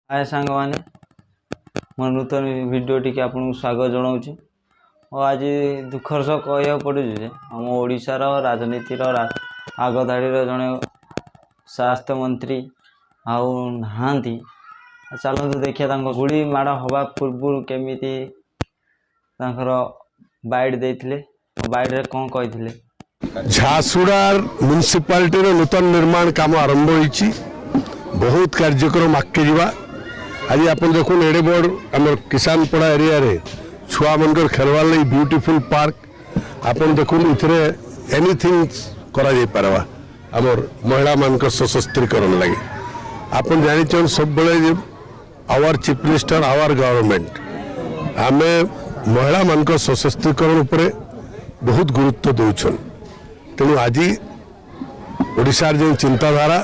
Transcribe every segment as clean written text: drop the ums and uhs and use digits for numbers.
हाय सांग मैंने मो नूतन वीडियो टी आपको स्वागत जनाऊँ और आज दुखर सह कह पड़े आम ओडार राजनीतिर आगधाड़ी जड़े स्वास्थ्य मंत्री आउ नहांती चलतु देखिए गुड़ी माड़ हवा पूर्व केमी बाइट देते बाइट रे कौन कही झारसुगुड़ा म्युनिसिपालिटी नूतन निर्माण काम आरंभ होती बहुत कार्यक्रम आगे जावा आज आप देखो एड़े बड़ आम किसान पड़ा एरिया रे छुआ मनकर खेलवार लगी ब्यूटीफुल पार्क आप देखो इथे एनीथिंग करा जाई पारवा आमर महिला मान सशस्त्रीकरण लगे आप जान सब our chief minister our government आम महिला मान सशस्त्रीकरण उपरे बहुत गुरुत्व दौन तेणु आज ओडिशार जो चिंताधारा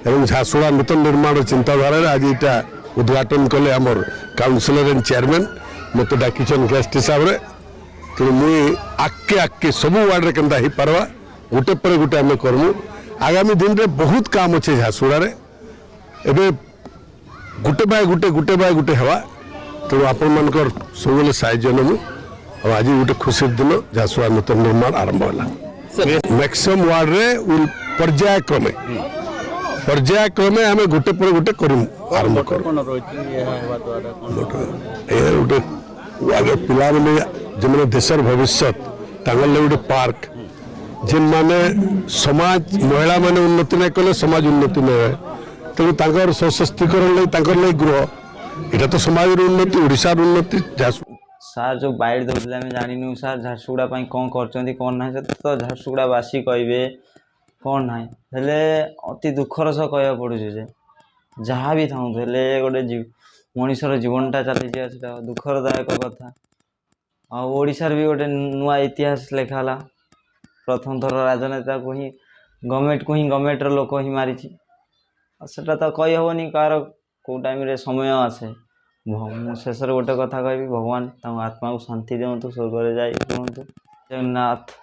एवं झारसुगुड़ा नूतन निर्माण चिंताधारा आज यहाँ उद्घाटन कले आमर काउंसिलर एंड चेयरमैन मत डाक गेस्ट हिसाब से तेणु मुई आके आके सबू वार्ड में केन्ता हो पार्वा गोटे पर गोटे आम करमु आगामी दिन में बहुत काम अच्छे झारसुगुड़ा एवं गोटे बाय गोटे हवा तेणु आपण मानकर सब साहाय्य नमु और आज गोटे खुशी दिन झारसुगुड़ा नूतन निर्माण आरंभ होला मैक्सिमम वार्ड रे पर्यायक्रमे आम गोटे पर गोटे आरंभ कर आगे पिला जो देशर भविष्य गोटे पार्क जिन माने समाज महिला माने उन्नति नहीं कले समाज उन्नति नहीं है तेणु सशक्तिकरण लगी गृह यहाँ तो समाज उन्नति ओडिशार उन्नति सार जो बाइट दौले आम जानी सार झारसुगुड़ा कौन कर कौन ना तो झारसुगुड़ावासी कहे कौन ना हेले अति दुखर सह कह पड़े जहाँ भी था गोटे मनीषर जीवनटा चली दुखरदायक कथा आशार भी गोटे नुआ इतिहास लेखाला प्रथम थर राजनेता को ही गवर्नमेंट लोक ही मारी सेटा तो कही हेनी कार कौ टाइम समय आसे शेष गोटे कथा कह भगवान आत्मा को शांति दिंतु स्वर्ग जाए जगन्नाथ।